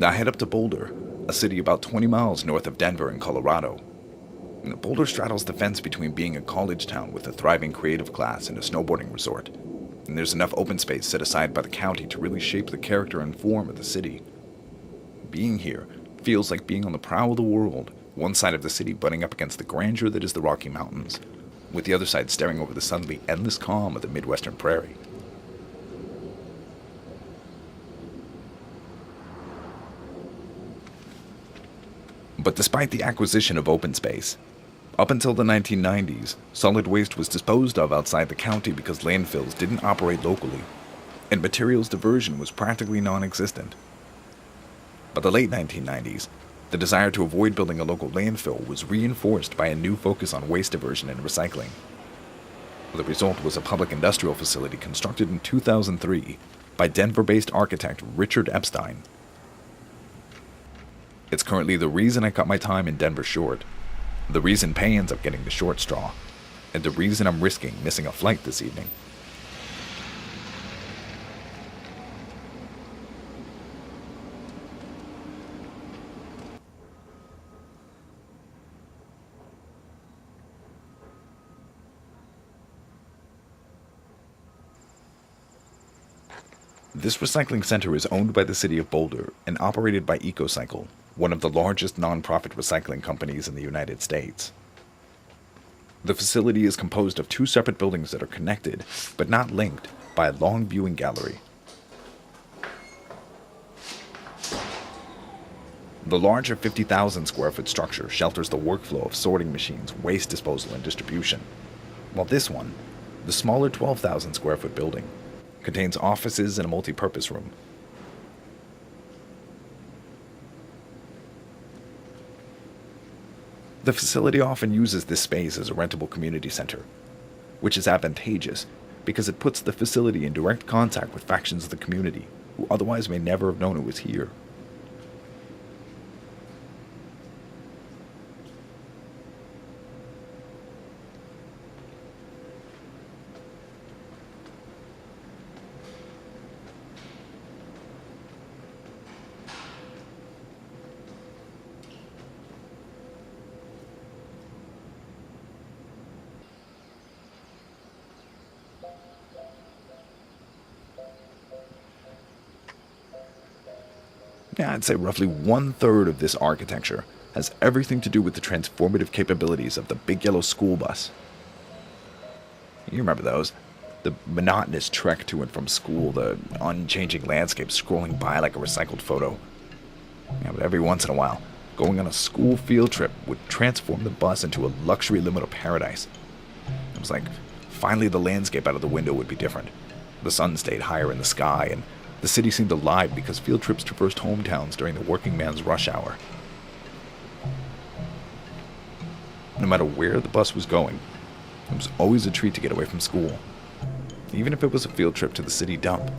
I head up to Boulder, a city about 20 miles north of Denver in Colorado. Boulder straddles the fence between being a college town with a thriving creative class and a snowboarding resort. And there's enough open space set aside by the county to really shape the character and form of the city. Being here feels like being on the prow of the world, one side of the city butting up against the grandeur that is the Rocky Mountains, with the other side staring over the suddenly endless calm of the Midwestern prairie. But despite the acquisition of open space, up until the 1990s, solid waste was disposed of outside the county because landfills didn't operate locally, and materials diversion was practically non-existent. By the late 1990s, the desire to avoid building a local landfill was reinforced by a new focus on waste diversion and recycling. The result was a public industrial facility constructed in 2003 by Denver-based architect Richard Epstein. It's currently the reason I cut my time in Denver short, the reason pay ends up getting the short straw, and the reason I'm risking missing a flight this evening. This recycling center is owned by the city of Boulder and operated by EcoCycle, one of the largest nonprofit recycling companies in the United States. The facility is composed of two separate buildings that are connected, but not linked, by a long viewing gallery. The larger 50,000 square foot structure shelters the workflow of sorting machines, waste disposal, and distribution, while this one, the smaller 12,000 square foot building, contains offices and a multi-purpose room. The facility often uses this space as a rentable community center, which is advantageous because it puts the facility in direct contact with factions of the community who otherwise may never have known it was here. Yeah, I'd say roughly 1/3 of this architecture has everything to do with the transformative capabilities of the big yellow school bus. You remember those? The monotonous trek to and from school, the unchanging landscape scrolling by like a recycled photo. Yeah, but every once in a while, going on a school field trip would transform the bus into a luxury limo of paradise. It was like, finally the landscape out of the window would be different. The sun stayed higher in the sky, and the city seemed alive because field trips traversed hometowns during the working man's rush hour. No matter where the bus was going, it was always a treat to get away from school, even if it was a field trip to the city dump.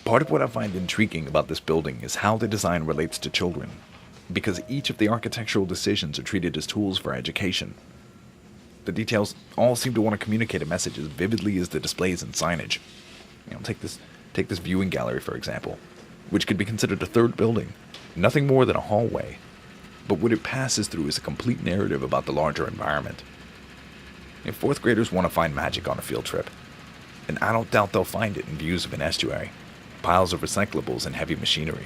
Part of what I find intriguing about this building is how the design relates to children, because each of the architectural decisions are treated as tools for education. The details all seem to want to communicate a message as vividly as the displays and signage. Take this viewing gallery, for example, which could be considered a third building, nothing more than a hallway, but what it passes through is a complete narrative about the larger environment. If fourth graders want to find magic on a field trip, and I don't doubt they'll find it in views of an estuary, piles of recyclables, and heavy machinery.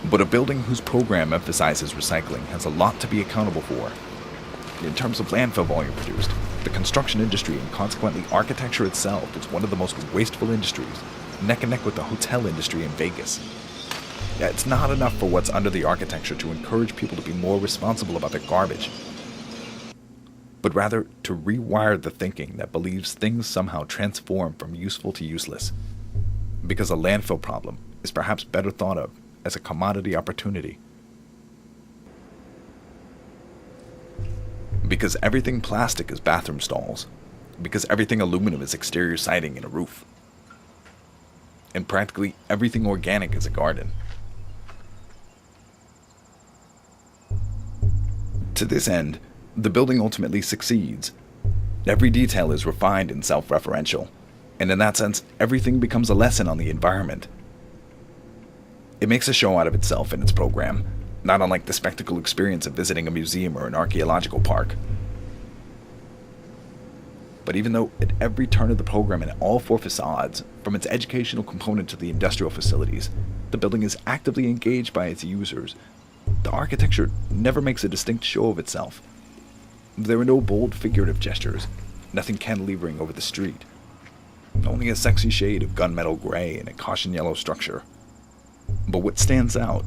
But a building whose program emphasizes recycling has a lot to be accountable for. In terms of landfill volume produced, the construction industry and consequently architecture itself is one of the most wasteful industries, neck and neck with the hotel industry in Vegas. Yeah, it's not enough for what's under the architecture to encourage people to be more responsible about their garbage, but rather to rewire the thinking that believes things somehow transform from useful to useless, because a landfill problem is perhaps better thought of as a commodity opportunity. Because everything plastic is bathroom stalls, because everything aluminum is exterior siding and a roof, and practically everything organic is a garden. To this end, the building ultimately succeeds. Every detail is refined and self-referential, and in that sense, everything becomes a lesson on the environment. It makes a show out of itself in its program, not unlike the spectacle experience of visiting a museum or an archaeological park. But even though at every turn of the program and all four facades, from its educational component to the industrial facilities, the building is actively engaged by its users, the architecture never makes a distinct show of itself. There are no bold figurative gestures, nothing cantilevering over the street, only a sexy shade of gunmetal gray and a caution yellow structure. But what stands out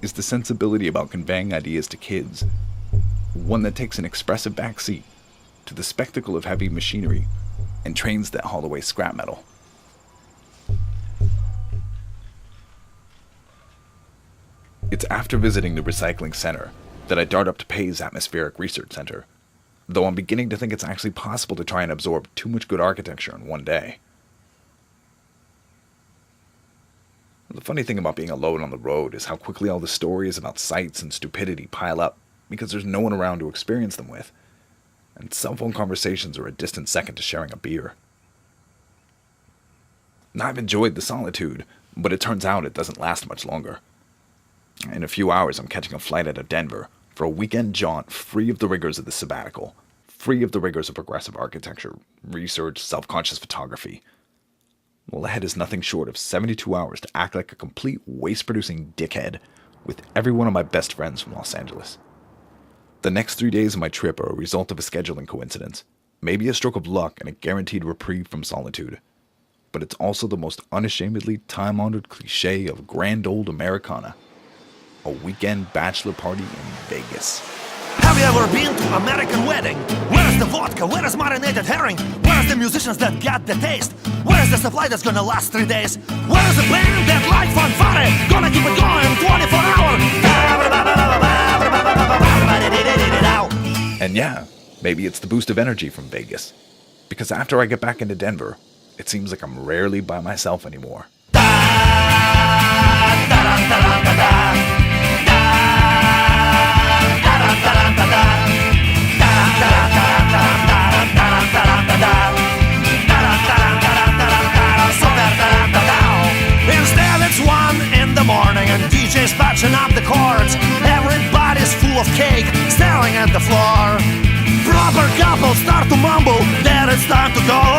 is the sensibility about conveying ideas to kids, one that takes an expressive backseat to the spectacle of heavy machinery and trains that haul away scrap metal. It's after visiting the recycling center that I dart up to Pay's Atmospheric Research Center, though I'm beginning to think it's actually possible to try and absorb too much good architecture in one day. The funny thing about being alone on the road is how quickly all the stories about sights and stupidity pile up because there's no one around to experience them with, and cell phone conversations are a distant second to sharing a beer. I've enjoyed the solitude, but it turns out it doesn't last much longer. In a few hours, I'm catching a flight out of Denver for a weekend jaunt free of the rigors of the sabbatical, free of the rigors of progressive architecture, research, self-conscious photography. Well, ahead is nothing short of 72 hours to act like a complete waste-producing dickhead with every one of my best friends from Los Angeles. The next 3 days of my trip are a result of a scheduling coincidence, maybe a stroke of luck and a guaranteed reprieve from solitude. But it's also the most unashamedly time-honored cliche of grand old Americana. A weekend bachelor party in Vegas. Have you ever been to American wedding? Where is the vodka? Where is marinated herring? Where is the musicians that got the taste? Where is the supply that's gonna last 3 days? Where is the band that like fanfare? Gonna keep it going 24 hours. And yeah, maybe it's the boost of energy from Vegas. Because after I get back into Denver, it seems like I'm rarely by myself anymore. Instead it's 1 in the morning and DJ's patching up the chords. Everybody's full of cake, staring at the floor. Proper couples start to mumble that it's time to go.